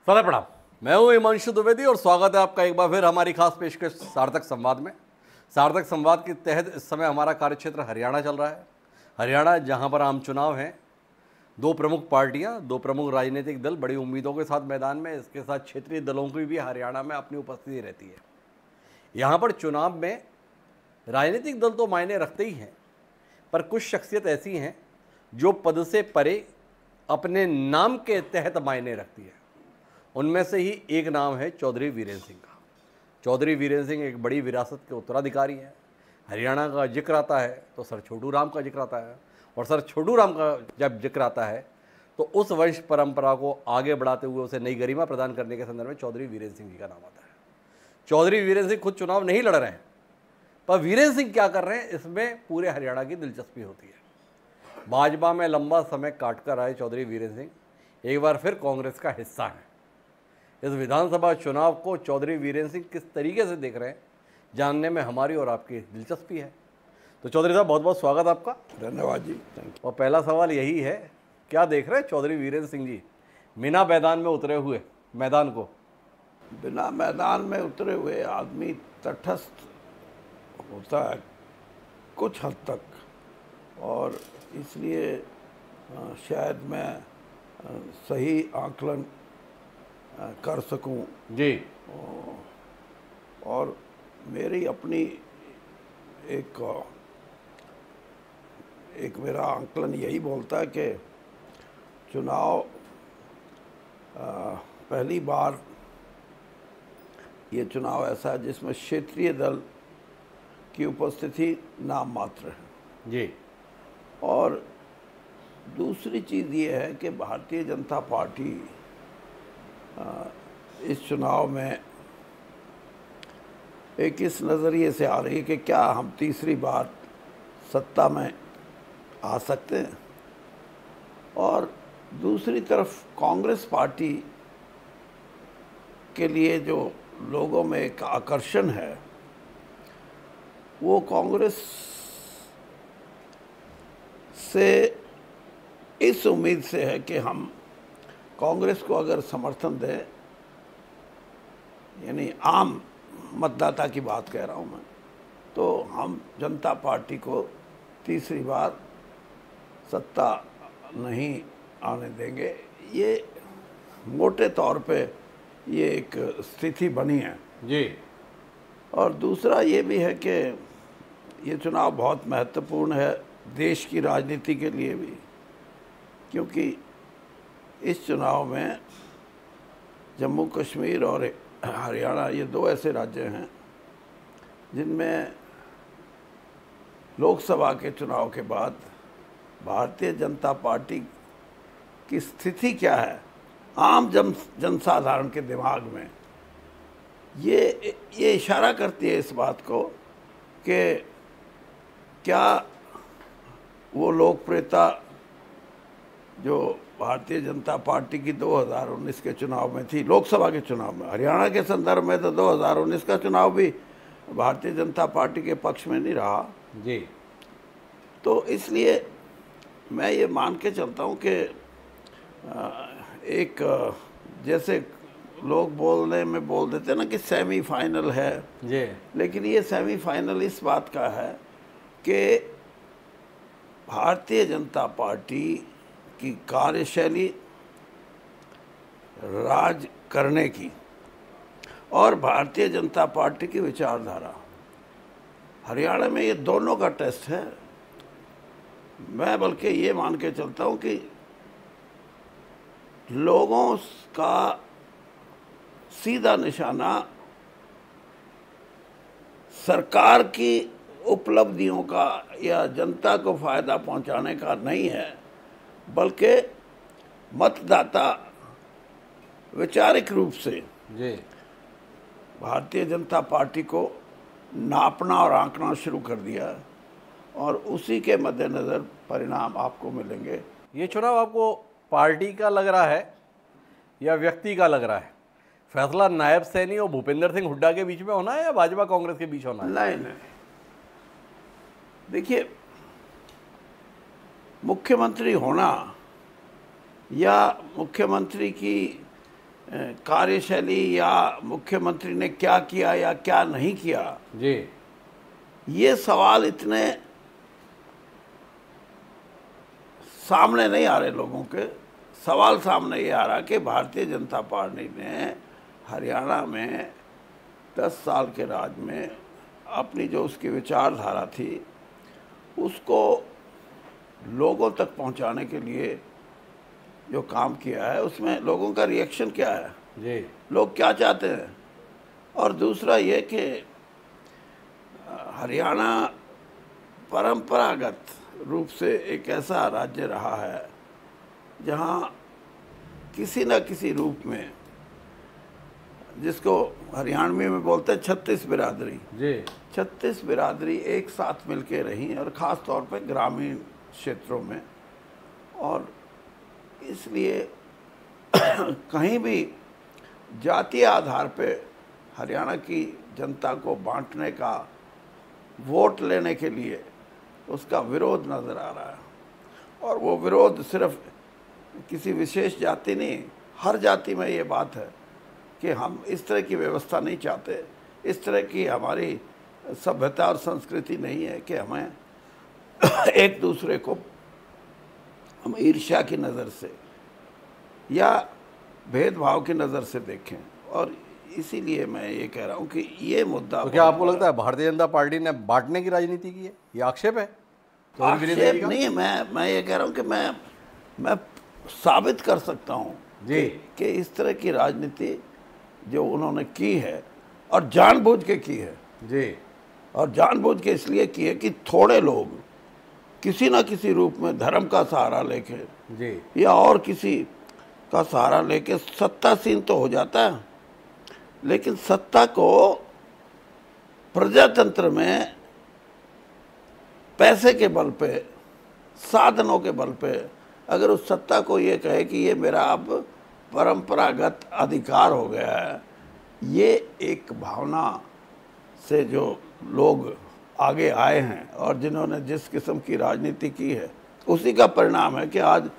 सदा प्रणाम। मैं हूं हिमांशु द्विवेदी और स्वागत है आपका एक बार फिर हमारी खास पेशकश सार्थक संवाद में। सार्थक संवाद के तहत इस समय हमारा कार्यक्षेत्र हरियाणा चल रहा है। हरियाणा जहां पर आम चुनाव हैं, दो प्रमुख पार्टियां, दो प्रमुख राजनीतिक दल बड़ी उम्मीदों के साथ मैदान में, इसके साथ क्षेत्रीय दलों की भी हरियाणा में अपनी उपस्थिति रहती है। यहाँ पर चुनाव में राजनीतिक दल तो मायने रखते ही हैं, पर कुछ शख्सियत ऐसी हैं जो पद से परे अपने नाम के तहत मायने रखती है। उनमें से ही एक नाम है चौधरी वीरेंद्र सिंह का। चौधरी वीरेंद्र सिंह एक बड़ी विरासत के उत्तराधिकारी हैं। हरियाणा का जिक्र आता है तो सर छोटू राम का जिक्र आता है, और सर छोटू राम का जब जिक्र आता है तो उस वंश परंपरा को आगे बढ़ाते हुए उसे नई गरिमा प्रदान करने के संदर्भ में चौधरी वीरेंद्र सिंह जी का नाम आता है। चौधरी वीरेंद्र सिंह खुद चुनाव नहीं लड़ रहे हैं, पर वीरेंद्र सिंह क्या कर रहे हैं इसमें पूरे हरियाणा की दिलचस्पी होती है। भाजपा में लंबा समय काट कर आए चौधरी वीरेंद्र सिंह एक बार फिर कांग्रेस का हिस्सा हैं। इस विधानसभा चुनाव को चौधरी वीरेंद्र सिंह किस तरीके से देख रहे हैं, जानने में हमारी और आपकी दिलचस्पी है। तो चौधरी साहब, बहुत बहुत स्वागत आपका। धन्यवाद जी, थैंक यू। और पहला सवाल यही है, क्या देख रहे हैं चौधरी वीरेंद्र सिंह जी बिना मैदान में उतरे हुए मैदान को? बिना मैदान में उतरे हुए आदमी तटस्थ होता है कुछ हद तक, और इसलिए शायद मैं सही आकलन कर सकूं जी। और मेरी अपनी एक मेरा आकलन यही बोलता है कि चुनाव पहली बार ये चुनाव ऐसा है जिसमें क्षेत्रीय दल की उपस्थिति नाम मात्र है जी। और दूसरी चीज़ ये है कि भारतीय जनता पार्टी इस चुनाव में एक इस नज़रिए से आ रही है कि क्या हम तीसरी बार सत्ता में आ सकते हैं, और दूसरी तरफ कांग्रेस पार्टी के लिए जो लोगों में एक आकर्षण है वो कांग्रेस से इस उम्मीद से है कि हम कांग्रेस को अगर समर्थन दें, यानी आम मतदाता की बात कह रहा हूं मैं, तो हम जनता पार्टी को तीसरी बार सत्ता नहीं आने देंगे। ये मोटे तौर पे ये एक स्थिति बनी है जी। और दूसरा ये भी है कि ये चुनाव बहुत महत्वपूर्ण है देश की राजनीति के लिए भी, क्योंकि इस चुनाव में जम्मू कश्मीर और हरियाणा ये दो ऐसे राज्य हैं जिनमें लोकसभा के चुनाव के बाद भारतीय जनता पार्टी की स्थिति क्या है आम जनसाधारण के दिमाग में, ये इशारा करती है इस बात को कि क्या वो लोकप्रियता जो भारतीय जनता पार्टी की 2019 के चुनाव में थी, लोकसभा के चुनाव में, हरियाणा के संदर्भ में तो 2019 का चुनाव भी भारतीय जनता पार्टी के पक्ष में नहीं रहा जी। तो इसलिए मैं ये मान के चलता हूँ कि एक जैसे लोग बोलने में बोल देते हैं ना कि सेमीफाइनल है जी, लेकिन ये सेमीफाइनल इस बात का है कि भारतीय जनता पार्टी की कार्यशैली राज करने की और भारतीय जनता पार्टी की विचारधारा, हरियाणा में ये दोनों का टेस्ट है। मैं बल्कि ये मान के चलता हूँ कि लोगों का सीधा निशाना सरकार की उपलब्धियों का या जनता को फायदा पहुंचाने का नहीं है, बल्कि मतदाता वैचारिक रूप से जी भारतीय जनता पार्टी को नापना और आंकना शुरू कर दिया और उसी के मद्देनज़र परिणाम आपको मिलेंगे। ये चुनाव आपको पार्टी का लग रहा है या व्यक्ति का लग रहा है? फैसला नायब सैनी और भूपेंद्र सिंह हुड्डा के बीच में होना है या भाजपा कांग्रेस के बीच होना है? नहीं, देखिए, मुख्यमंत्री होना या मुख्यमंत्री की कार्यशैली या मुख्यमंत्री ने क्या किया या क्या नहीं किया, जी, ये सवाल इतने सामने नहीं आ रहे लोगों के। सवाल सामने ये आ रहा कि भारतीय जनता पार्टी ने हरियाणा में 10 साल के राज में अपनी जो उसकी विचारधारा थी उसको लोगों तक पहुंचाने के लिए जो काम किया है उसमें लोगों का रिएक्शन क्या है, जी, लोग क्या चाहते हैं। और दूसरा ये कि हरियाणा परंपरागत रूप से एक ऐसा राज्य रहा है जहाँ किसी न किसी रूप में, जिसको हरियाणवी में बोलते हैं 36 बिरादरी, जी, 36 बिरादरी एक साथ मिलके रही और ख़ास तौर पे ग्रामीण क्षेत्रों में। और इसलिए कहीं भी जातीय आधार पे हरियाणा की जनता को बांटने का, वोट लेने के लिए उसका विरोध नज़र आ रहा है। और वो विरोध सिर्फ किसी विशेष जाति नहीं, हर जाति में ये बात है कि हम इस तरह की व्यवस्था नहीं चाहते, इस तरह की हमारी सभ्यता और संस्कृति नहीं है कि हमें एक दूसरे को हम ईर्ष्या की नज़र से या भेदभाव की नज़र से देखें। और इसीलिए मैं ये कह रहा हूँ कि ये मुद्दा, तो क्या आपको लगता है भारतीय जनता पार्टी ने बांटने की राजनीति की है? ये आक्षेप है? चौधरी वीरेंद्र जी आक्षेप का? नहीं है। मैं ये कह रहा हूँ कि मैं साबित कर सकता हूँ जी, कि इस तरह की राजनीति जो उन्होंने की है और जानबूझ के की है, जी, और जानबूझ के इसलिए की है कि थोड़े लोग किसी ना किसी रूप में धर्म का सहारा लेके जी, या और किसी का सहारा लेके सत्तासीन तो हो जाता है, लेकिन सत्ता को प्रजातंत्र में पैसे के बल पे, साधनों के बल पे, अगर उस सत्ता को ये कहे कि ये मेरा अब परंपरागत अधिकार हो गया है, ये एक भावना से जो लोग आगे आए हैं और जिन्होंने जिस किस्म की राजनीति की है, उसी का परिणाम है कि आज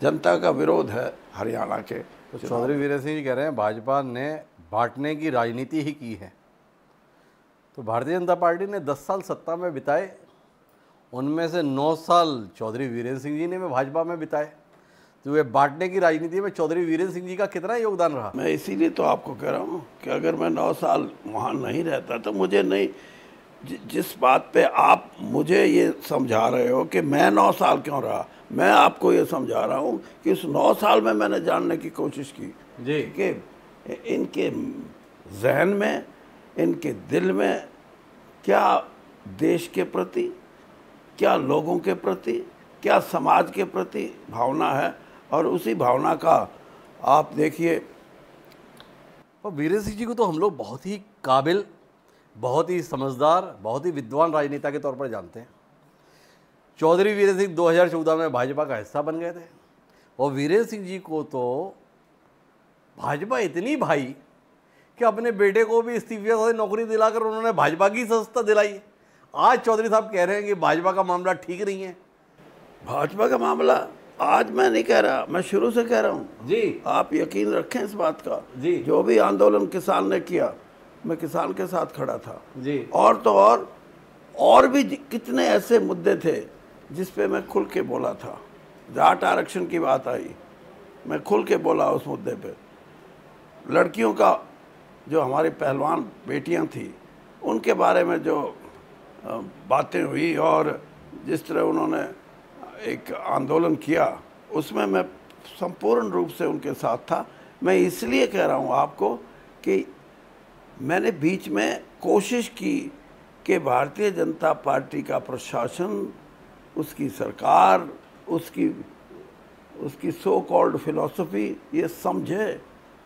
जनता का विरोध है हरियाणा के। तो चौधरी वीरेंद्र सिंह जी कह रहे हैं भाजपा ने बांटने की राजनीति ही की है। तो भारतीय जनता पार्टी ने 10 साल सत्ता में बिताए, उनमें से 9 साल चौधरी वीरेंद्र सिंह जी ने भाजपा में बिताए। तो ये बांटने की राजनीति में चौधरी वीरेंद्र सिंह जी का कितना योगदान रहा? मैं इसीलिए तो आपको कह रहा हूँ कि अगर मैं 9 साल वहाँ नहीं रहता तो मुझे नहीं, जिस बात पे आप मुझे ये समझा रहे हो कि मैं 9 साल क्यों रहा, मैं आपको ये समझा रहा हूँ कि उस 9 साल में मैंने जानने की कोशिश की जी, कि इनके जहन में, इनके दिल में क्या देश के प्रति, क्या लोगों के प्रति, क्या समाज के प्रति भावना है। और उसी भावना का आप देखिए। और वीरेंद्र सिंह जी को तो हम लोग बहुत ही काबिल, बहुत ही समझदार, बहुत ही विद्वान राजनेता के तौर पर जानते हैं। चौधरी वीरेंद्र सिंह 2014 में भाजपा का हिस्सा बन गए थे और वीरेंद्र सिंह जी को तो भाजपा इतनी भाई कि अपने बेटे को भी इस्तीफे से नौकरी दिलाकर उन्होंने भाजपा की सदस्यता दिलाई। आज चौधरी साहब कह रहे हैं कि भाजपा का मामला ठीक नहीं है। भाजपा का मामला आज मैं नहीं कह रहा, मैं शुरू से कह रहा हूँ जी, आप यकीन रखें इस बात का। जी, जो भी आंदोलन किसान ने किया, मैं किसान के साथ खड़ा था। जी, और तो और भी कितने ऐसे मुद्दे थे जिस पे मैं खुल के बोला था। जाट आरक्षण की बात आई, मैं खुल के बोला उस मुद्दे पे। लड़कियों का, जो हमारी पहलवान बेटियां थी, उनके बारे में जो बातें हुई और जिस तरह उन्होंने एक आंदोलन किया, उसमें मैं संपूर्ण रूप से उनके साथ था। मैं इसलिए कह रहा हूँ आपको कि मैंने बीच में कोशिश की कि भारतीय जनता पार्टी का प्रशासन, उसकी सरकार, उसकी सो कॉल्ड फिलॉसफी ये समझे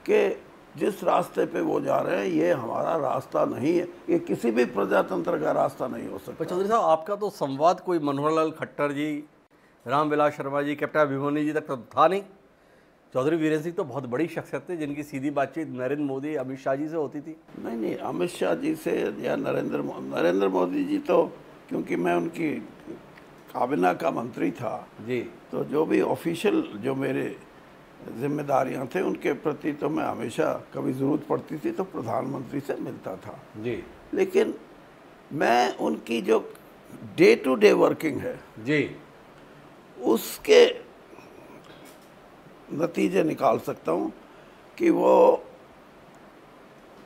कि जिस रास्ते पे वो जा रहे हैं ये हमारा रास्ता नहीं है, ये किसी भी प्रजातंत्र का रास्ता नहीं हो पर सकता। चौधरी साहब आपका तो संवाद कोई मनोहर लाल खट्टर जी, रामविलास शर्मा जी, कैप्टन अभिमन्यु जी तक तो था नहीं। चौधरी वीरेंद्र सिंह तो बहुत बड़ी शख्सियत थे जिनकी सीधी बातचीत नरेंद्र मोदी, अमित शाह जी से होती थी। नहीं, अमित शाह जी से या नरेंद्र मोदी जी तो, क्योंकि मैं उनकी काबिना का मंत्री था, जी, तो जो भी ऑफिशियल जो मेरे जिम्मेदारियां थे उनके प्रति तो मैं हमेशा, कभी ज़रूरत पड़ती थी तो प्रधानमंत्री से मिलता था। जी लेकिन मैं उनकी जो डे टू डे वर्किंग है जी उसके नतीजे निकाल सकता हूँ कि वो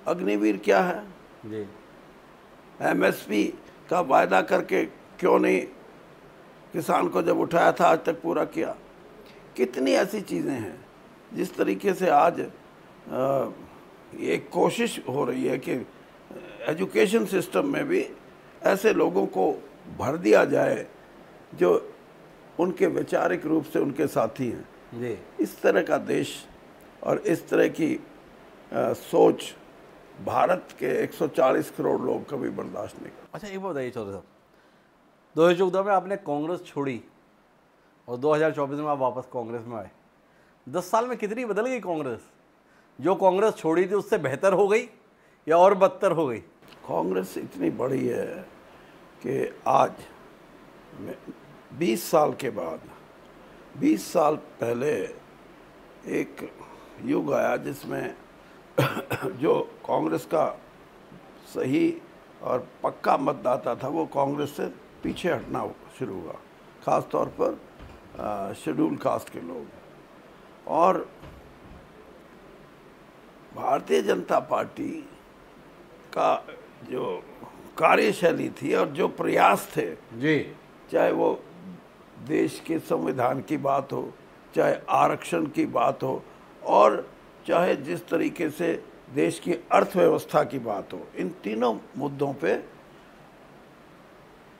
अग्निवीर क्या है, जी एमएसपी का वायदा करके क्यों नहीं किसान को जब उठाया था आज तक पूरा किया। कितनी ऐसी चीज़ें हैं जिस तरीके से आज एक कोशिश हो रही है कि एजुकेशन सिस्टम में भी ऐसे लोगों को भर दिया जाए जो उनके वैचारिक रूप से उनके साथी हैं। जी इस तरह का देश और इस तरह की सोच भारत के 140 करोड़ लोग कभी बर्दाश्त नहीं कर। अच्छा, एक बात बताइए चौधरी साहब, 2014 में आपने कांग्रेस छोड़ी और 2024 में आप वापस कांग्रेस में आए। 10 साल में कितनी बदल गई कांग्रेस? जो कांग्रेस छोड़ी थी उससे बेहतर हो गई या और बदतर हो गई? कांग्रेस इतनी बड़ी है कि आज 20 साल के बाद, 20 साल पहले एक युग आया जिसमें जो कांग्रेस का सही और पक्का मतदाता था वो कांग्रेस से पीछे हटना शुरू हुआ, ख़ास तौर पर शेड्यूल कास्ट के लोग। और भारतीय जनता पार्टी का जो कार्यशैली थी और जो प्रयास थे, जी चाहे वो देश के संविधान की बात हो, चाहे आरक्षण की बात हो, और चाहे जिस तरीके से देश की अर्थव्यवस्था की बात हो, इन तीनों मुद्दों पे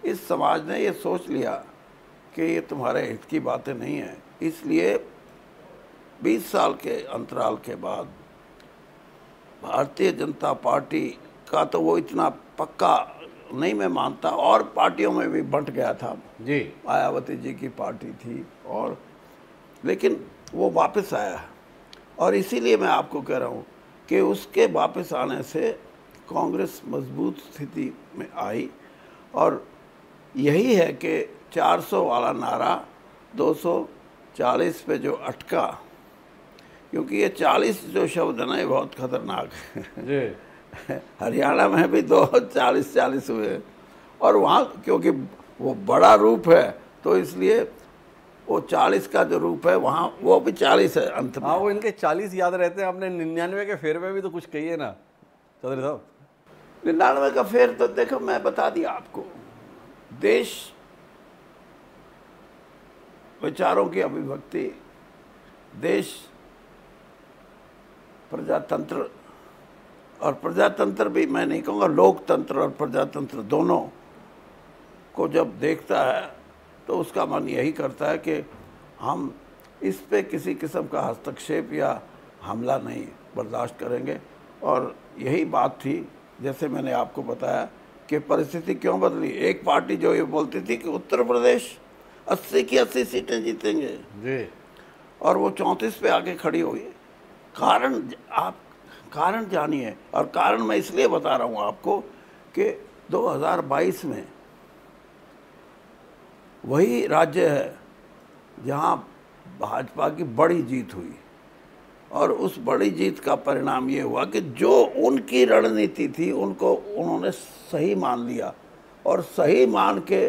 इस समाज ने ये सोच लिया कि ये तुम्हारे हित की बातें नहीं हैं। इसलिए 20 साल के अंतराल के बाद भारतीय जनता पार्टी का तो वो इतना पक्का नहीं मैं मानता, और पार्टियों में भी बंट गया था। जी मायावती जी की पार्टी थी, और लेकिन वो वापस आया है। और इसीलिए मैं आपको कह रहा हूँ कि उसके वापस आने से कांग्रेस मजबूत स्थिति में आई, और यही है कि 400 वाला नारा 240 पे जो अटका, क्योंकि ये 40 जो शब्द है ना ये बहुत खतरनाक है। जी हरियाणा में भी 240 हुए, और वहाँ क्योंकि वो बड़ा रूप है तो इसलिए वो 40 का जो रूप है वहाँ वो भी 40 है अंत में। हाँ, वो इनके 40 याद रहते हैं। आपने 99 के फेर में भी तो कुछ कहिए ना चौधरी साहब। 99 का फेर तो देखो मैं बता दिया आपको, देश विचारों की अभिव्यक्ति, देश प्रजातंत्र, और प्रजातंत्र भी मैं नहीं कहूँगा, लोकतंत्र और प्रजातंत्र दोनों को जब देखता है तो उसका मन यही करता है कि हम इस पे किसी किस्म का हस्तक्षेप या हमला नहीं बर्दाश्त करेंगे। और यही बात थी, जैसे मैंने आपको बताया कि परिस्थिति क्यों बदली। एक पार्टी जो ये बोलती थी कि उत्तर प्रदेश 80 की 80 सीटें जीतेंगे जी और वो 34 पे आके खड़ी हुई। कारण आप कारण जानिए, और कारण मैं इसलिए बता रहा हूँ आपको कि 2022 में वही राज्य है जहाँ भाजपा की बड़ी जीत हुई, और उस बड़ी जीत का परिणाम ये हुआ कि जो उनकी रणनीति थी उनको उन्होंने सही मान लिया, और सही मान के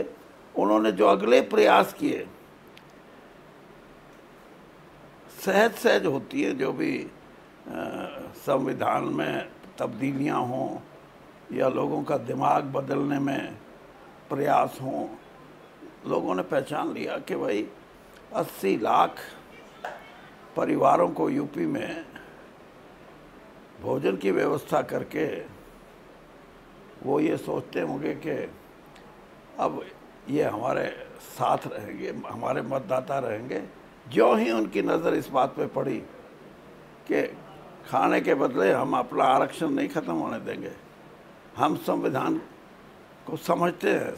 उन्होंने जो अगले प्रयास किए, सहज सहज होती है जो भी संविधान में तब्दीलियां हों या लोगों का दिमाग बदलने में प्रयास हों, लोगों ने पहचान लिया कि भाई 80 लाख परिवारों को यूपी में भोजन की व्यवस्था करके वो ये सोचते होंगे कि अब ये हमारे साथ रहेंगे, हमारे मतदाता रहेंगे। जो ही उनकी नज़र इस बात पे पड़ी कि खाने के बदले हम अपना आरक्षण नहीं ख़त्म होने देंगे, हम संविधान को समझते हैं,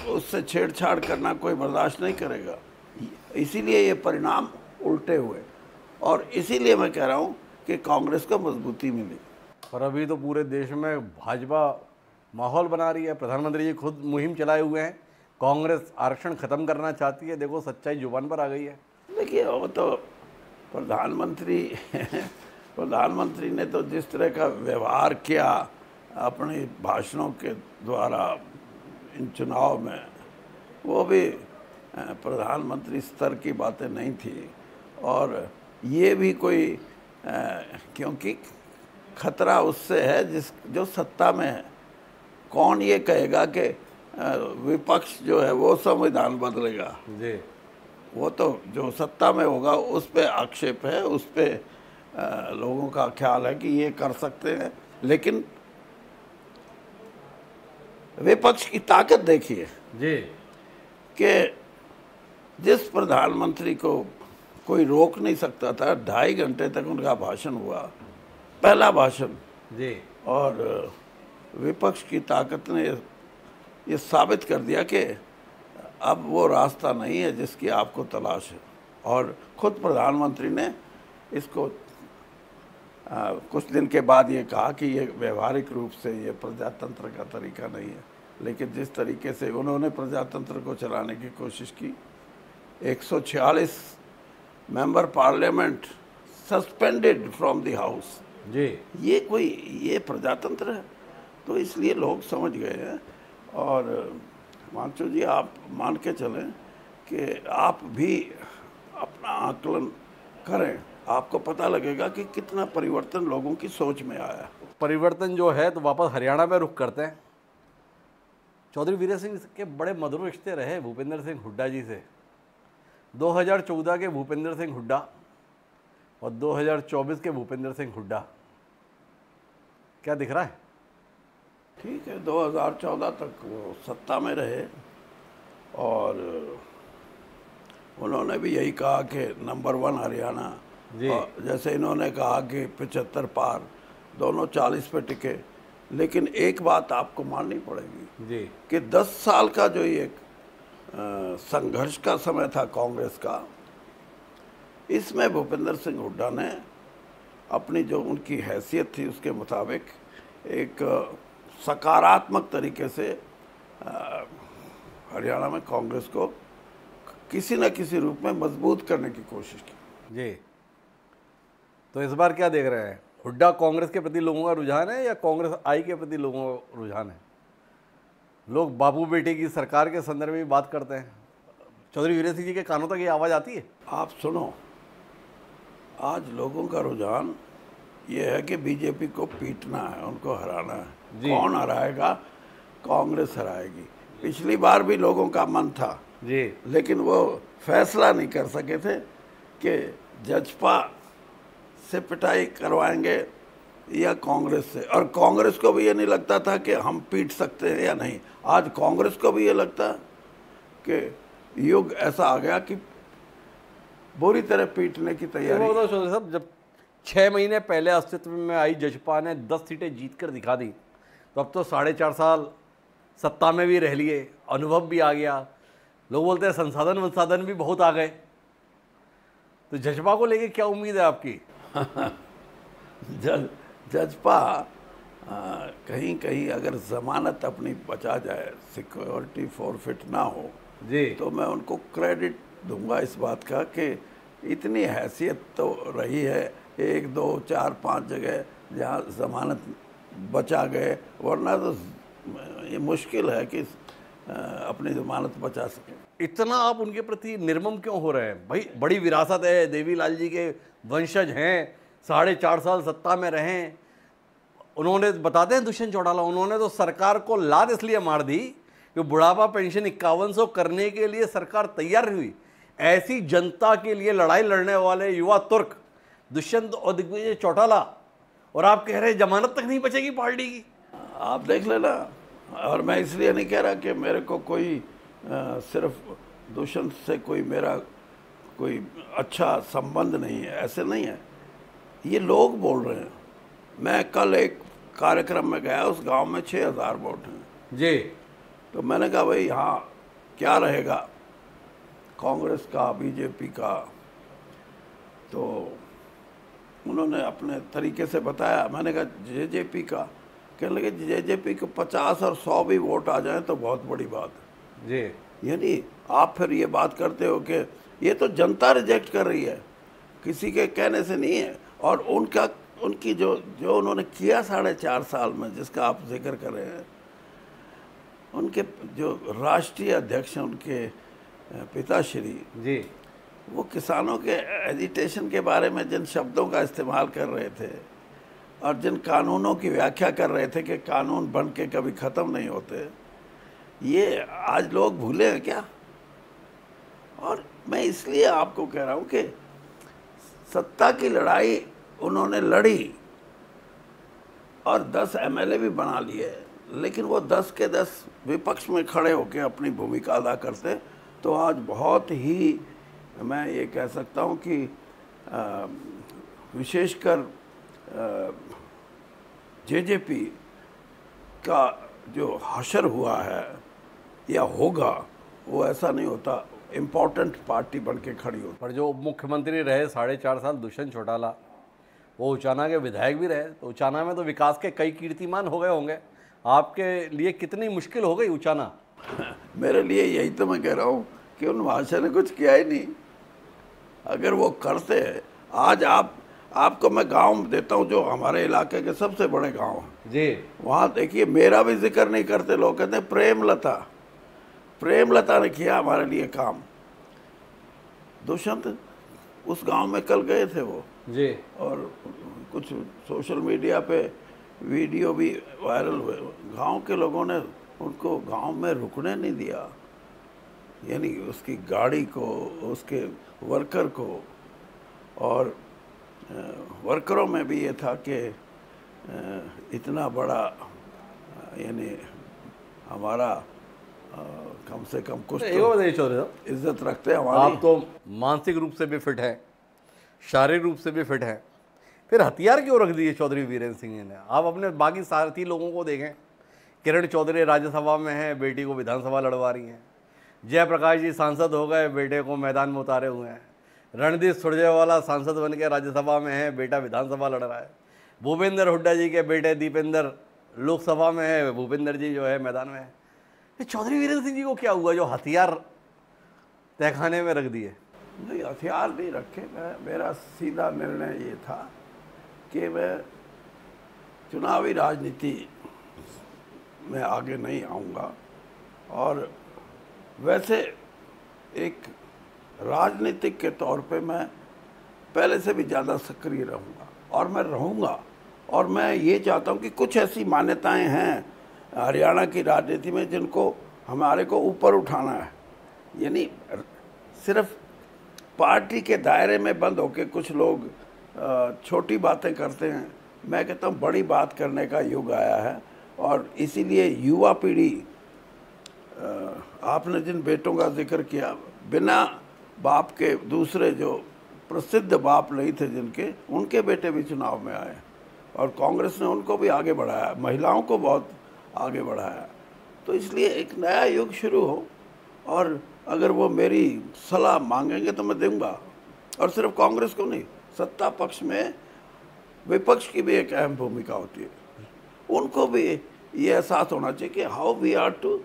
उससे छेड़छाड़ करना कोई बर्दाश्त नहीं करेगा, इसीलिए ये परिणाम उल्टे हुए। और इसीलिए मैं कह रहा हूँ कि कांग्रेस को मजबूती मिली। और अभी तो पूरे देश में भाजपा माहौल बना रही है। प्रधानमंत्री जी खुद मुहिम चलाए हुए हैं, कांग्रेस आरक्षण खत्म करना चाहती है। देखो सच्चाई जुबान पर आ गई है। देखिए वो तो प्रधानमंत्री प्रधानमंत्री ने तो जिस तरह का व्यवहार किया अपने भाषणों के द्वारा इन चुनाव में, वो भी प्रधानमंत्री स्तर की बातें नहीं थी। और ये भी कोई क्योंकि खतरा उससे है जो सत्ता में है। कौन ये कहेगा कि विपक्ष जो है वो संविधान बदलेगा जी। वो तो जो सत्ता में होगा उस पे आक्षेप है, उस पे लोगों का ख्याल है कि ये कर सकते हैं। लेकिन विपक्ष की ताकत देखिए जी कि जिस प्रधानमंत्री को कोई रोक नहीं सकता था, 2.5 घंटे तक उनका भाषण हुआ, पहला भाषण जी। और विपक्ष की ताकत ने ये साबित कर दिया कि अब वो रास्ता नहीं है जिसकी आपको तलाश है। और खुद प्रधानमंत्री ने इसको कुछ दिन के बाद ये कहा कि ये व्यवहारिक रूप से ये प्रजातंत्र का तरीका नहीं है। लेकिन जिस तरीके से उन्होंने प्रजातंत्र को चलाने की कोशिश की, 146 member parliament suspended from the house, जी। ये प्रजातंत्र है। तो इसलिए लोग समझ गए हैं। और हिमांशु जी, आप मान के चलें कि आप भी अपना आकलन करें, आपको पता लगेगा कि कितना परिवर्तन लोगों की सोच में आया। परिवर्तन जो है तो वापस हरियाणा में रुख करते हैं। चौधरी वीरेंद्र सिंह के बड़े मधुर रिश्ते रहे भूपेंद्र सिंह हुड्डा जी से। 2014 के भूपेंद्र सिंह हुड्डा और 2024 के भूपेंद्र सिंह हुड्डा, क्या दिख रहा है? ठीक है, 2014 तक वो सत्ता में रहे और उन्होंने भी यही कहा कि नंबर 1 हरियाणा जी। और जैसे इन्होंने कहा कि 75 पार, दोनों 40 पे टिके। लेकिन एक बात आपको माननी पड़ेगी जी कि 10 साल का जो ये संघर्ष का समय था कांग्रेस का, इसमें भूपेंद्र सिंह हुड्डा ने अपनी जो उनकी हैसियत थी उसके मुताबिक एक सकारात्मक तरीके से हरियाणा में कांग्रेस को किसी न किसी रूप में मजबूत करने की कोशिश की। जी। तो इस बार क्या देख रहे हैं? हुड्डा कांग्रेस के प्रति लोगों का रुझान है या कांग्रेस आई के प्रति लोगों का रुझान है? लोग बाबू बेटे की सरकार के संदर्भ में बात करते हैं। चौधरी वीरेंद्र सिंह जी के कानों तक ये आवाज़ आती है? आप सुनो, आज लोगों का रुझान ये है कि बीजेपी को पीटना है, उनको हराना है। जी। कौन हराएगा? कांग्रेस हराएगी। पिछली बार भी लोगों का मन था जी। लेकिन वो फैसला नहीं कर सके थे कि जजपा से पिटाई करवाएंगे या कांग्रेस से। और कांग्रेस को भी ये नहीं लगता था कि हम पीट सकते हैं या नहीं। आज कांग्रेस को भी ये लगता कि युग ऐसा आ गया कि बुरी तरह पीटने की तैयारी। वो तो चौधरी साहब, जब 6 महीने पहले अस्तित्व में आई जजपा ने 10 सीटें जीत कर दिखा दी, तो अब तो 4.5 साल सत्ता में भी रह लिए, अनुभव भी आ गया, लोग बोलते हैं संसाधन भी बहुत आ गए। तो जजपा को लेके क्या उम्मीद है आपकी? जजपा कहीं कहीं अगर जमानत अपनी बचा जाए, सिक्योरिटी फॉरफिट ना हो जी, तो मैं उनको क्रेडिट दूंगा इस बात का कि इतनी हैसियत तो रही है 1, 2, 4, 5 जगह जहाँ जमानत बचा गए, वरना तो ये मुश्किल है कि अपनी जमानत बचा सकें। इतना आप उनके प्रति निर्मम क्यों हो रहे हैं? भाई बड़ी विरासत है, देवीलाल जी के वंशज हैं, 4.5 साल सत्ता में रहें। उन्होंने, बताते हैं दुष्यंत चौटाला, उन्होंने तो सरकार को लात इसलिए मार दी कि बुढ़ापा पेंशन 5100 करने के लिए सरकार तैयार हुई। ऐसी जनता के लिए लड़ाई लड़ने वाले युवा तुर्क दुष्यंत और दिग्विजय चौटाला, और आप कह रहे हैं जमानत तक नहीं बचेगी पार्टी की। आप देख लेना। और मैं इसलिए नहीं कह रहा कि मेरे को कोई सिर्फ दुष्यंत से कोई मेरा कोई अच्छा संबंध नहीं है, ऐसे नहीं है। ये लोग बोल रहे हैं। मैं कल एक कार्यक्रम में गया, उस गांव में 6000 वोट हैं जी। तो मैंने कहा भाई यहाँ क्या रहेगा, कांग्रेस का, बीजेपी का? तो उन्होंने अपने तरीके से बताया। मैंने कहा जेजेपी का। कहने लगे जेजेपी को 50 और 100 भी वोट आ जाए तो बहुत बड़ी बात है। जी। यानी आप फिर ये बात करते हो कि ये तो जनता रिजेक्ट कर रही है किसी के कहने से नहीं है। और उनकी जो उन्होंने किया 4.5 साल में, जिसका आप जिक्र कर रहे हैं, उनके जो राष्ट्रीय अध्यक्ष हैं, उनके पिताश्री जी, वो किसानों के एजिटेशन के बारे में जिन शब्दों का इस्तेमाल कर रहे थे और जिन कानूनों की व्याख्या कर रहे थे कि कानून बन के कभी ख़त्म नहीं होते, ये आज लोग भूले हैं क्या? और मैं इसलिए आपको कह रहा हूँ कि सत्ता की लड़ाई उन्होंने लड़ी और 10 एमएलए भी बना लिए, लेकिन वो 10 के 10 विपक्ष में खड़े होकर अपनी भूमिका अदा करते तो आज बहुत ही, मैं ये कह सकता हूँ कि विशेषकर जेजेपी का जो हशर हुआ है या होगा, वो ऐसा नहीं होता, इम्पोर्टेंट पार्टी बन के खड़ी होती। पर जो मुख्यमंत्री रहे 4.5 साल दुष्यंत चौटाला, वो उचाना के विधायक भी रहे, तो उचाना में तो विकास के कई कीर्तिमान हो गए होंगे। आपके लिए कितनी मुश्किल हो गई उचाना? मेरे लिए यही तो मैं कह रहा हूँ कि उन महाशय ने कुछ किया ही नहीं। अगर वो करते, आज आपको मैं गांव देता हूँ जो हमारे इलाके के सबसे बड़े गांव हैं जी, वहाँ देखिए, मेरा भी जिक्र नहीं करते लोग, कहते हैं प्रेमलता ने किया हमारे लिए काम। दुष्यंत उस गांव में कल गए थे वो जी, और कुछ सोशल मीडिया पे वीडियो भी वायरल हुए। गांव के लोगों ने उनको गांव में रुकने नहीं दिया, यानी उसकी गाड़ी को, उसके वर्कर को, और वर्करों में भी ये था कि इतना बड़ा, यानी हमारा कम से कम कुछ तो बताइए चौधरी साहब, इज्जत रखते हैं हमारी। आप तो मानसिक रूप से भी फिट हैं, शारीरिक रूप से भी फिट हैं, फिर हथियार क्यों रख दिए चौधरी वीरेंद्र सिंह ने? आप अपने बाकी साथी लोगों को देखें, किरण चौधरी राज्यसभा में हैं, बेटी को विधानसभा लड़वा रही हैं। जयप्रकाश जी सांसद हो गए, बेटे को मैदान में उतारे हुए हैं। रणदीप सुरजेवाला सांसद बन के राज्यसभा में है, बेटा विधानसभा लड़ रहा है। भूपेंद्र हुड्डा जी के बेटे दीपेंद्र लोकसभा में है, भूपेंद्र जी जो है मैदान में है। ये चौधरी वीरेंद्र सिंह जी को क्या हुआ जो हथियार तहखाने में रख दिए? नहीं, हथियार नहीं रखे। मेरा सीधा निर्णय ये था कि मैं चुनावी राजनीति में आगे नहीं आऊँगा, और वैसे एक राजनीतिक के तौर पे मैं पहले से भी ज़्यादा सक्रिय रहूँगा और मैं रहूँगा। और मैं ये चाहता हूँ कि कुछ ऐसी मान्यताएं हैं हरियाणा की राजनीति में जिनको हमारे को ऊपर उठाना है। यानी सिर्फ पार्टी के दायरे में बंद होकर कुछ लोग छोटी बातें करते हैं। मैं कहता हूँ बड़ी बात करने का युग आया है, और इसीलिए युवा पीढ़ी, आपने जिन बेटों का जिक्र किया, बिना बाप के दूसरे जो प्रसिद्ध बाप नहीं थे जिनके, उनके बेटे भी चुनाव में आए और कांग्रेस ने उनको भी आगे बढ़ाया, महिलाओं को बहुत आगे बढ़ाया। तो इसलिए एक नया युग शुरू हो, और अगर वो मेरी सलाह मांगेंगे तो मैं दूंगा। और सिर्फ कांग्रेस को नहीं, सत्ता पक्ष में विपक्ष की भी एक अहम भूमिका होती है। उनको भी ये एहसास होना चाहिए कि how we are to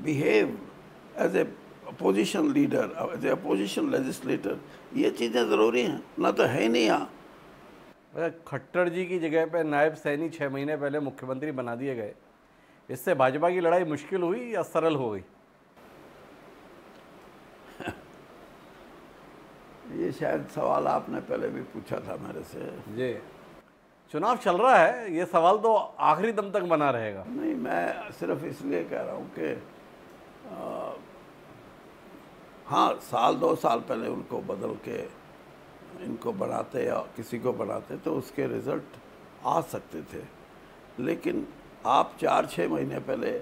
behave as a opposition leader, as a opposition legislator. ये चीज़ें ज़रूरी हैं, ना तो है ही नहीं यहाँ। खट्टर जी की जगह पे नायब सैनी 6 महीने पहले मुख्यमंत्री बना दिए गए, इससे भाजपा की लड़ाई मुश्किल हुई या सरल हो गई? ये शायद सवाल आपने पहले भी पूछा था मेरे से। जी, चुनाव चल रहा है, ये सवाल तो आखिरी दम तक बना रहेगा। नहीं, मैं सिर्फ इसलिए कह रहा हूँ कि हाँ, 1-2 साल पहले उनको बदल के इनको बनाते या किसी को बनाते तो उसके रिज़ल्ट आ सकते थे, लेकिन आप 4-6 महीने पहले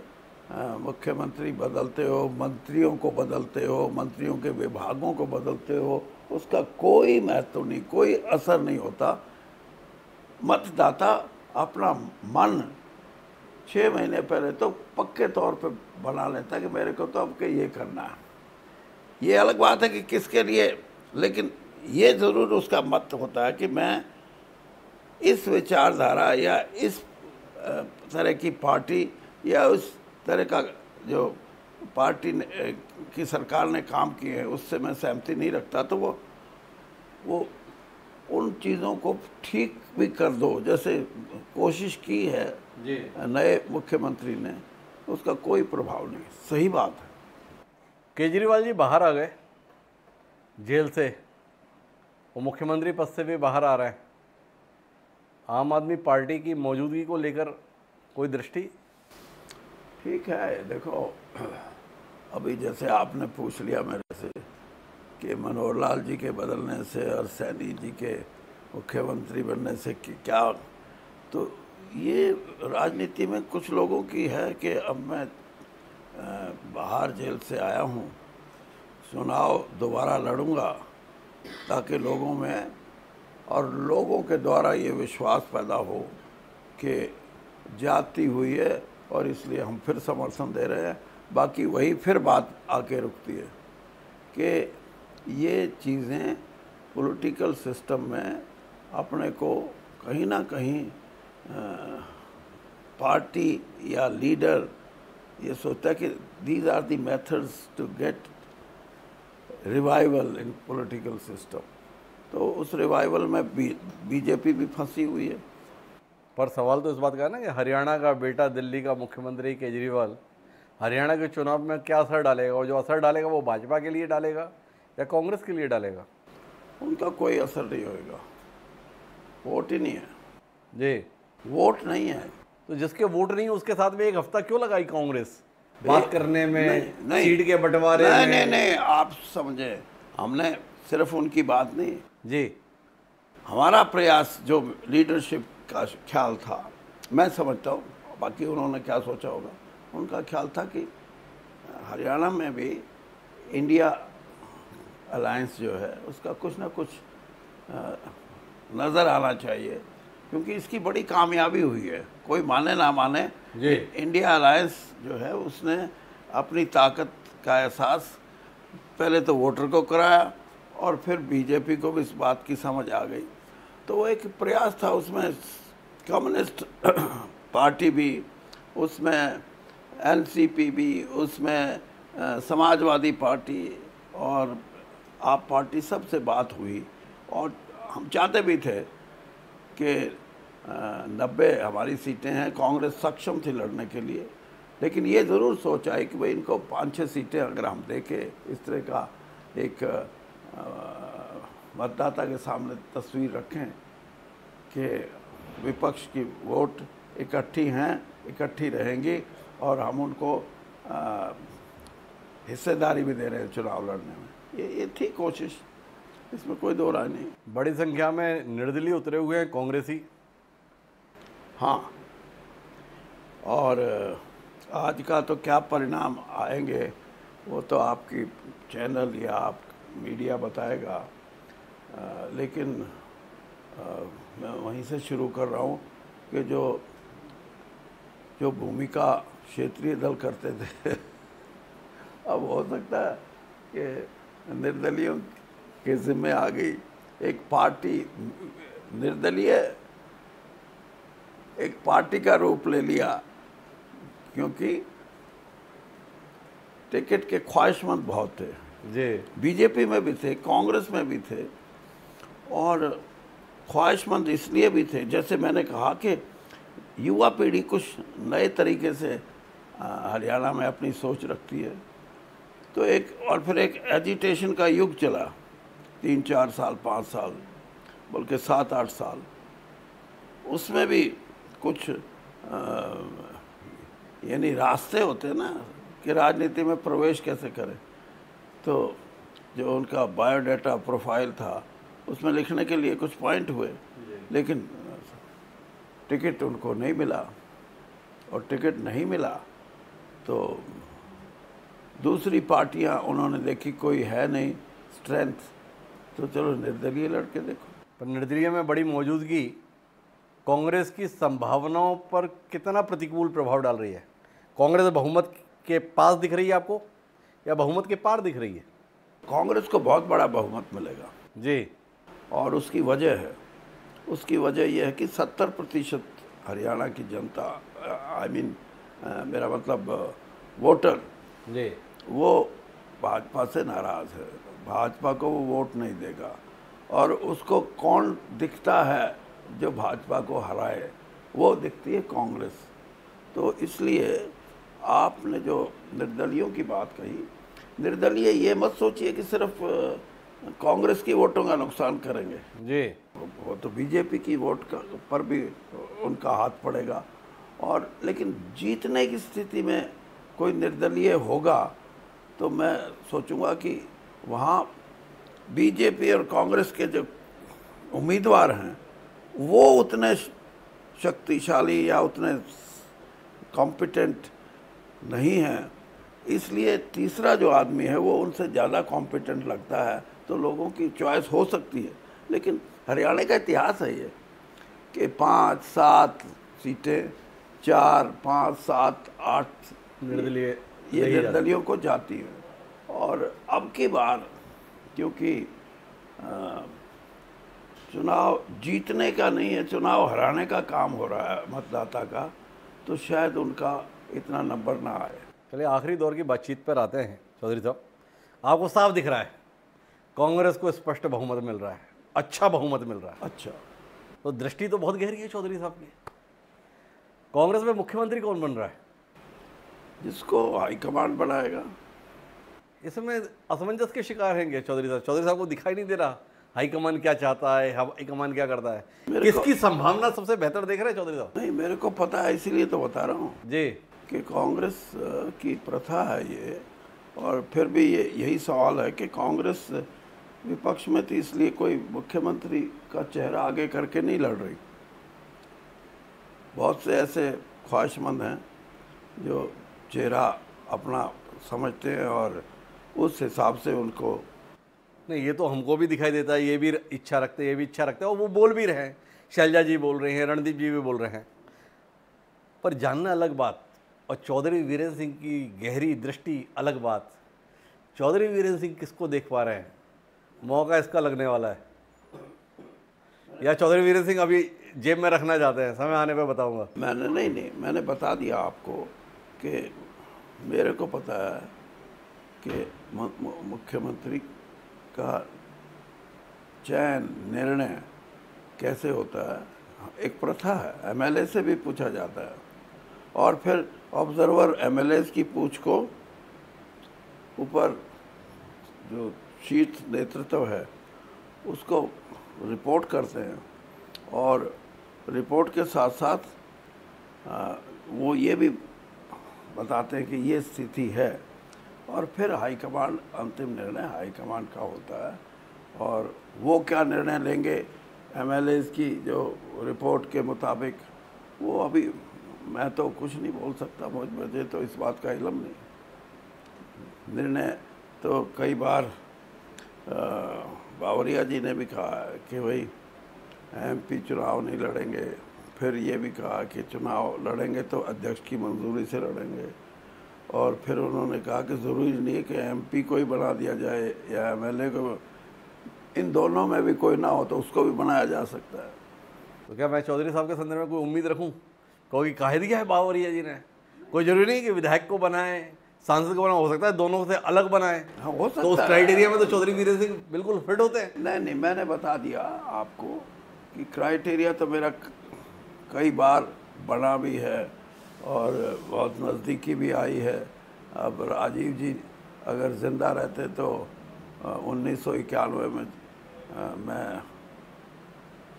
मुख्यमंत्री बदलते हो, मंत्रियों को बदलते हो, मंत्रियों के विभागों को बदलते हो, उसका कोई महत्व नहीं, कोई असर नहीं होता। मतदाता अपना मन 6 महीने पहले तो पक्के तौर पे बना लेता कि मेरे को तो अब के ये करना है। ये अलग बात है कि किसके लिए, लेकिन ये ज़रूर उसका मत होता है कि मैं इस विचारधारा या इस तरह की पार्टी या उस तरह का जो पार्टी की सरकार ने काम किए हैं उससे मैं सहमति नहीं रखता। तो वो उन चीज़ों को ठीक भी कर दो, जैसे कोशिश की है जी। नए मुख्यमंत्री ने, उसका कोई प्रभाव नहीं। सही बात है। केजरीवाल जी बाहर आ गए जेल से, वो मुख्यमंत्री पद से भी बाहर आ रहे हैं। आम आदमी पार्टी की मौजूदगी को लेकर कोई दृष्टि? ठीक है, देखो अभी जैसे आपने पूछ लिया मेरे से कि मनोहर लाल जी के बदलने से और सैनी जी के मुख्यमंत्री बनने से क्या, तो ये राजनीति में कुछ लोगों की है कि अब मैं बाहर जेल से आया हूँ, चुनाव दोबारा लड़ूंगा ताकि लोगों में और लोगों के द्वारा ये विश्वास पैदा हो कि जाती हुई है और इसलिए हम फिर समर्थन दे रहे हैं। बाकी वही फिर बात आके रुकती है कि ये चीज़ें पॉलिटिकल सिस्टम में अपने को कहीं ना कहीं पार्टी या लीडर ये सोचता है कि these are the methods to get revival in political system. तो उस रिवाइवल में बीजेपी भी फंसी हुई है। पर सवाल तो इस बात का है ना कि हरियाणा का बेटा दिल्ली का मुख्यमंत्री केजरीवाल हरियाणा के चुनाव में क्या असर डालेगा, और जो असर डालेगा वो भाजपा के लिए डालेगा या कांग्रेस के लिए डालेगा? उनका कोई असर नहीं होगा, वोट ही नहीं है जी, वोट नहीं है। तो जिसके वोट नहीं है उसके साथ में एक हफ्ता क्यों लगाई कांग्रेस बात करने में, नहीं, सीट के बंटवारे नहीं, में? नहीं नहीं आप समझे, हमने सिर्फ उनकी बात नहीं, जी, हमारा प्रयास जो लीडरशिप का ख्याल था, मैं समझता हूँ, बाकी उन्होंने क्या सोचा होगा, उनका ख्याल था कि हरियाणा में भी इंडिया अलायंस जो है उसका कुछ ना कुछ नज़र आना चाहिए, क्योंकि इसकी बड़ी कामयाबी हुई है। कोई माने ना माने, जी, इंडिया अलायंस जो है उसने अपनी ताकत का एहसास पहले तो वोटर को कराया और फिर बीजेपी को भी इस बात की समझ आ गई। तो वो एक प्रयास था, उसमें कम्युनिस्ट पार्टी भी, उसमें एनसीपी भी, उसमें समाजवादी पार्टी और आप पार्टी, सबसे बात हुई और हम चाहते भी थे कि 90 हमारी सीटें हैं। कांग्रेस सक्षम थी लड़ने के लिए, लेकिन ये ज़रूर सोचा है कि भाई इनको 5-6 सीटें अगर हम देके इस तरह का एक मतदाता के सामने तस्वीर रखें कि विपक्ष की वोट इकट्ठी हैं, इकट्ठी रहेंगी और हम उनको हिस्सेदारी भी दे रहे हैं चुनाव लड़ने में, ये थी कोशिश, इसमें कोई दो राय नहीं। बड़ी संख्या में निर्दलीय उतरे हुए हैं कांग्रेसी। हाँ, और आज का तो क्या परिणाम आएंगे वो तो आपकी चैनल या आप मीडिया बताएगा, लेकिन मैं वहीं से शुरू कर रहा हूँ कि जो भूमिका क्षेत्रीय दल करते थे अब हो सकता है कि निर्दलीयों के जिम्मे आ गई एक पार्टी, निर्दलीय एक पार्टी का रूप ले लिया, क्योंकि टिकट के ख्वाहिशमंद बहुत थे जी, बीजेपी में भी थे, कांग्रेस में भी थे, और ख्वाहिशमंद इसलिए भी थे, जैसे मैंने कहा कि युवा पीढ़ी कुछ नए तरीके से हरियाणा में अपनी सोच रखती है। तो और फिर एक एजिटेशन का युग चला, 3-4 साल, 5 साल, बल्कि 7-8 साल, उसमें भी कुछ यानी रास्ते होते हैं ना कि राजनीति में प्रवेश कैसे करें। तो जो उनका बायोडाटा प्रोफाइल था उसमें लिखने के लिए कुछ पॉइंट हुए, लेकिन टिकट उनको नहीं मिला, और टिकट नहीं मिला तो दूसरी पार्टियां उन्होंने देखी कोई है नहीं स्ट्रेंथ, तो चलो निर्दलीय लड़के देखो। पर निर्दलीय में बड़ी मौजूदगी कांग्रेस की संभावनाओं पर कितना प्रतिकूल प्रभाव डाल रही है? कांग्रेस बहुमत के पास दिख रही है आपको या बहुमत के पार दिख रही है? कांग्रेस को बहुत बड़ा बहुमत मिलेगा जी, और उसकी वजह है, उसकी वजह यह है कि 70% हरियाणा की जनता, मेरा मतलब वोटर जी, वो भाजपा से नाराज़ है, भाजपा को वो वोट नहीं देगा। और उसको कौन दिखता है जो भाजपा को हराए, वो दिखती है कांग्रेस। तो इसलिए आपने जो निर्दलियों की बात कही, निर्दलीय ये मत सोचिए कि सिर्फ कांग्रेस की वोटों का नुकसान करेंगे जी। वो तो बीजेपी की वोट पर भी उनका हाथ पड़ेगा। और लेकिन जीतने की स्थिति में कोई निर्दलीय होगा तो मैं सोचूंगा कि वहाँ बीजेपी और कांग्रेस के जो उम्मीदवार हैं वो उतने शक्तिशाली या उतने कॉम्पिटेंट नहीं हैं, इसलिए तीसरा जो आदमी है वो उनसे ज़्यादा कॉम्पिटेंट लगता है, तो लोगों की चॉइस हो सकती है। लेकिन हरियाणा का इतिहास है ये कि 5, 7 सीटें, 4, 5, 7, 8 निर्दलीय ये निर्दलियों को जाती हैं। और अब की बार क्योंकि चुनाव जीतने का नहीं है, चुनाव हराने का काम हो रहा है मतदाता का, तो शायद उनका इतना नंबर ना आए। चलिए आखिरी दौर की बातचीत पर आते हैं चौधरी साहब। आपको साफ दिख रहा है कांग्रेस को स्पष्ट बहुमत मिल रहा है, अच्छा बहुमत मिल रहा है। अच्छा, तो दृष्टि तो बहुत गहरी है चौधरी साहब की। कांग्रेस में मुख्यमंत्री कौन बन रहा है? जिसको हाईकमांड बनाएगा। इसमें असमंजस के शिकार हैं चौधरी साहब? चौधरी साहब को दिखाई नहीं दे रहा हाईकमान क्या चाहता है, हाईकमान क्या करता है? किसकी संभावना सबसे बेहतर देख रहे हैं चौधरी साहब? नहीं, मेरे को पता है, इसीलिए तो बता रहा हूँ जी कि कांग्रेस की प्रथा है ये। और फिर भी ये यही सवाल है कि कांग्रेस विपक्ष में थी, इसलिए कोई मुख्यमंत्री का चेहरा आगे करके नहीं लड़ रही। बहुत से ऐसे ख्वाहिशमंद हैं जो चेहरा अपना समझते हैं और उस हिसाब से उनको। नहीं, ये तो हमको भी दिखाई देता है, ये भी इच्छा रखते हैं, ये भी इच्छा रखते हैं, और वो बोल भी रहे हैं, शैलजा जी बोल रहे हैं, रणदीप जी भी बोल रहे हैं। पर जानना अलग बात और चौधरी वीरेंद्र सिंह की गहरी दृष्टि अलग बात। चौधरी वीरेंद्र सिंह किसको देख पा रहे हैं? मौका इसका लगने वाला है या चौधरी वीरेंद्र सिंह अभी जेब में रखना चाहते हैं? समय आने पे बताऊंगा। मैंने बता दिया आपको कि मेरे को पता है कि मुख्यमंत्री का चयन निर्णय कैसे होता है। एक प्रथा है, एमएलए से भी पूछा जाता है और फिर ऑब्जर्वर एमएलए की पूछ को ऊपर जो शीर्ष नेतृत्व है उसको रिपोर्ट करते हैं और रिपोर्ट के साथ साथ वो ये भी बताते हैं कि ये स्थिति है और फिर हाईकमांड, अंतिम निर्णय हाईकमांड का होता है और वो क्या निर्णय लेंगे एमएलए की जो रिपोर्ट के मुताबिक, वो अभी मैं तो कुछ नहीं बोल सकता, मुझे तो इस बात का इल्म नहीं। निर्णय तो कई बार बावरिया जी ने भी कहा है कि भाई एमपी चुनाव नहीं लड़ेंगे, फिर ये भी कहा कि चुनाव लड़ेंगे तो अध्यक्ष की मंजूरी से लड़ेंगे, और फिर उन्होंने कहा कि ज़रूरी नहीं है कि एमपी को ही बना दिया जाए या एमएलए को, इन दोनों में भी कोई ना हो तो उसको भी बनाया जा सकता है। तो क्या मैं चौधरी साहब के संदर्भ में कोई उम्मीद रखूं? कोई कह दिया है बावरिया जी ने, कोई जरूरी नहीं कि विधायक को बनाए, सांसद को बनाए, हो सकता है दोनों से अलग बनाए। हाँ, हो सकता तो उस क्राइटेरिया में तो चौधरी वीरेंद्र सिंह बिल्कुल फिट होते हैं। नहीं, मैंने बता दिया आपको कि क्राइटेरिया तो मेरा कई बार बना भी है और बहुत नज़दीकी भी आई है। अब राजीव जी अगर ज़िंदा रहते तो 1991 में मैं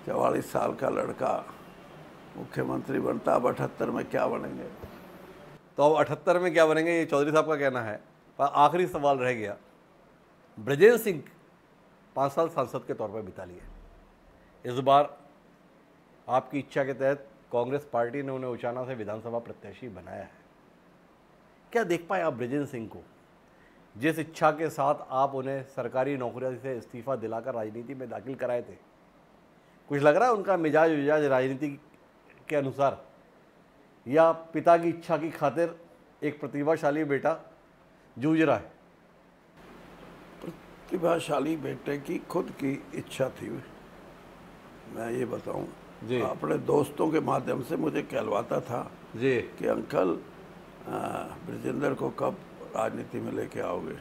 44 साल का लड़का मुख्यमंत्री बनता। अब 78 में क्या बनेंगे? तो अब 78 में क्या बनेंगे, ये चौधरी साहब का कहना है। पर आखिरी सवाल रह गया, ब्रजेंद्र सिंह 5 साल सांसद के तौर पर बिता लिए। इस बार आपकी इच्छा के तहत कांग्रेस पार्टी ने उन्हें उचाना से विधानसभा प्रत्याशी बनाया है। क्या देख पाए आप ब्रजेंद्र सिंह को, जिस इच्छा के साथ आप उन्हें सरकारी नौकरी से इस्तीफा दिलाकर राजनीति में दाखिल कराए थे? कुछ लग रहा है उनका मिजाज राजनीति के अनुसार, या पिता की इच्छा की खातिर एक प्रतिभाशाली बेटा जूझ रहा है? प्रतिभाशाली बेटे की खुद की इच्छा थी। मैं ये बताऊं जी, अपने दोस्तों के माध्यम से मुझे कहलवाता था जी कि अंकल ब्रजेंद्र को कब राजनीति में लेके आओगे।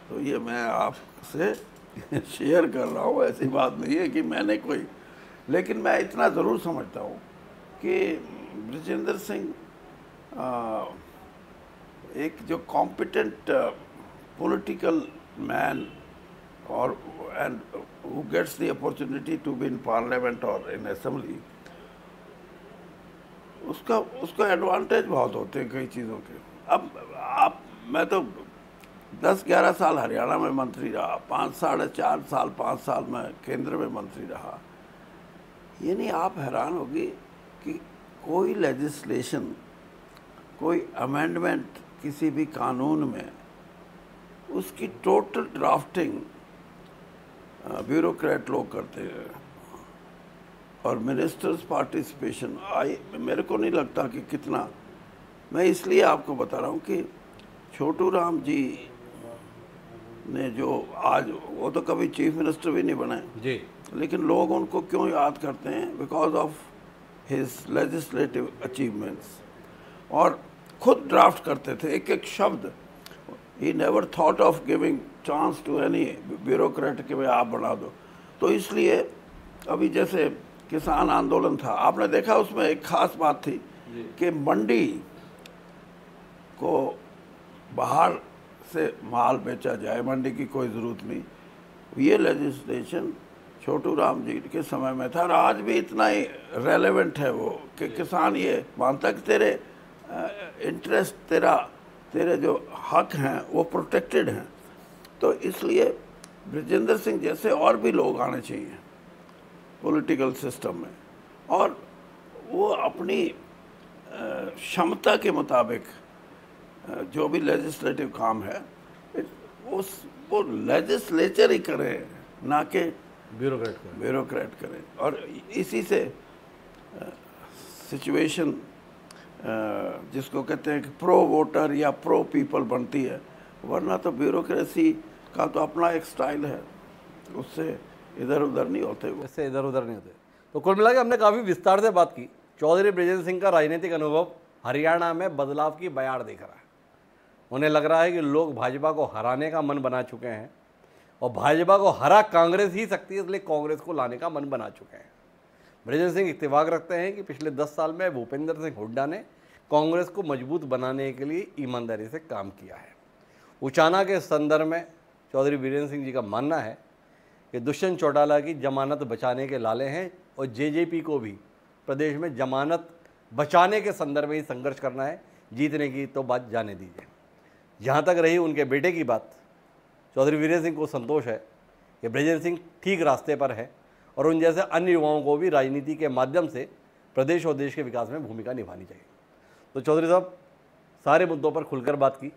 तो ये मैं आपसे शेयर कर रहा हूँ, ऐसी बात नहीं है कि मैंने कोई, लेकिन मैं इतना ज़रूर समझता हूँ कि बृजेंद्र सिंह एक जो कॉम्पिटेंट पॉलिटिकल मैन और and who gets the opportunity to be in parliament और इन असेंबली, उसका एडवांटेज बहुत होते हैं कई चीज़ों के। अब मैं तो 10-11 साल हरियाणा में मंत्री रहा, 5 साल में केंद्र में मंत्री रहा। ये नहीं, आप हैरान होगी कि कोई लेजिस्लेशन, कोई अमेंडमेंट किसी भी कानून में, उसकी टोटल ड्राफ्टिंग ब्यूरोक्रेट लोग करते हैं और मिनिस्टर्स पार्टिसिपेशन मेरे को नहीं लगता कि कितना। मैं इसलिए आपको बता रहा हूँ कि छोटू राम जी ने जो आज, वो तो कभी चीफ मिनिस्टर भी नहीं बने जी, लेकिन लोग उनको क्यों याद करते हैं? Because of his legislative achievements. और खुद ड्राफ्ट करते थे एक एक शब्द। He never thought of giving chance to any bureaucrat कि भाई आप बना दो। तो इसलिए अभी जैसे किसान आंदोलन था, आपने देखा उसमें एक खास बात थी कि मंडी को बाहर से माल बेचा जाए, मंडी की कोई ज़रूरत नहीं। ये लेजिस्लेशन छोटू राम जी के समय में था और आज भी इतना ही रेलेवेंट है वो कि किसान ये मानता है कि तेरे इंटरेस्ट, तेरे जो हक हैं वो प्रोटेक्टेड हैं। तो इसलिए बृजेंद्र सिंह जैसे और भी लोग आने चाहिए पॉलिटिकल सिस्टम में, और वो अपनी क्षमता के मुताबिक जो भी लेजिस्लेटिव काम है वो लेजिस्लेचर ही करे, ना कि ब्यूरोक्रेट करे। और इसी से सिचुएशन जिसको कहते हैं कि प्रो वोटर या प्रो पीपल बनती है, वरना तो ब्यूरोक्रेसी का तो अपना एक स्टाइल है, उससे इधर उधर नहीं होते वो, इससे इधर उधर नहीं होते। तो कुल मिला के हमने काफ़ी विस्तार से बात की। चौधरी बृजेंद्र सिंह का राजनीतिक अनुभव हरियाणा में बदलाव की बयार दिख रहा है। उन्हें लग रहा है कि लोग भाजपा को हराने का मन बना चुके हैं और भाजपा को हरा कांग्रेस ही सकती है, इसलिए कांग्रेस को लाने का मन बना चुके हैं। बृजेंद्र सिंह इत्तेफाक रखते हैं कि पिछले 10 साल में भूपेंद्र सिंह हुड्डा ने कांग्रेस को मजबूत बनाने के लिए ईमानदारी से काम किया है। उचाना के संदर्भ में चौधरी वीरेंद्र सिंह जी का मानना है कि दुष्यंत चौटाला की जमानत बचाने के लाले हैं और जेजेपी को भी प्रदेश में जमानत बचाने के संदर्भ में ही संघर्ष करना है, जीतने की तो बात जाने दीजिए। जहाँ तक रही उनके बेटे की बात, चौधरी वीरेंद्र सिंह को संतोष है कि बृजेंद्र सिंह ठीक रास्ते पर है और उन जैसे अन्य युवाओं को भी राजनीति के माध्यम से प्रदेश और देश के विकास में भूमिका निभानी चाहिए। तो चौधरी साहब, सारे मुद्दों पर खुलकर बात की।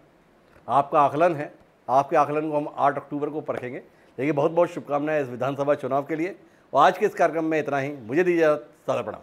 आपका आकलन है, आपके आकलन को हम 8 अक्टूबर को परखेंगे। देखिए, बहुत बहुत शुभकामनाएं इस विधानसभा चुनाव के लिए। और आज के इस कार्यक्रम में इतना ही। मुझे दीजिए सादर प्रणाम।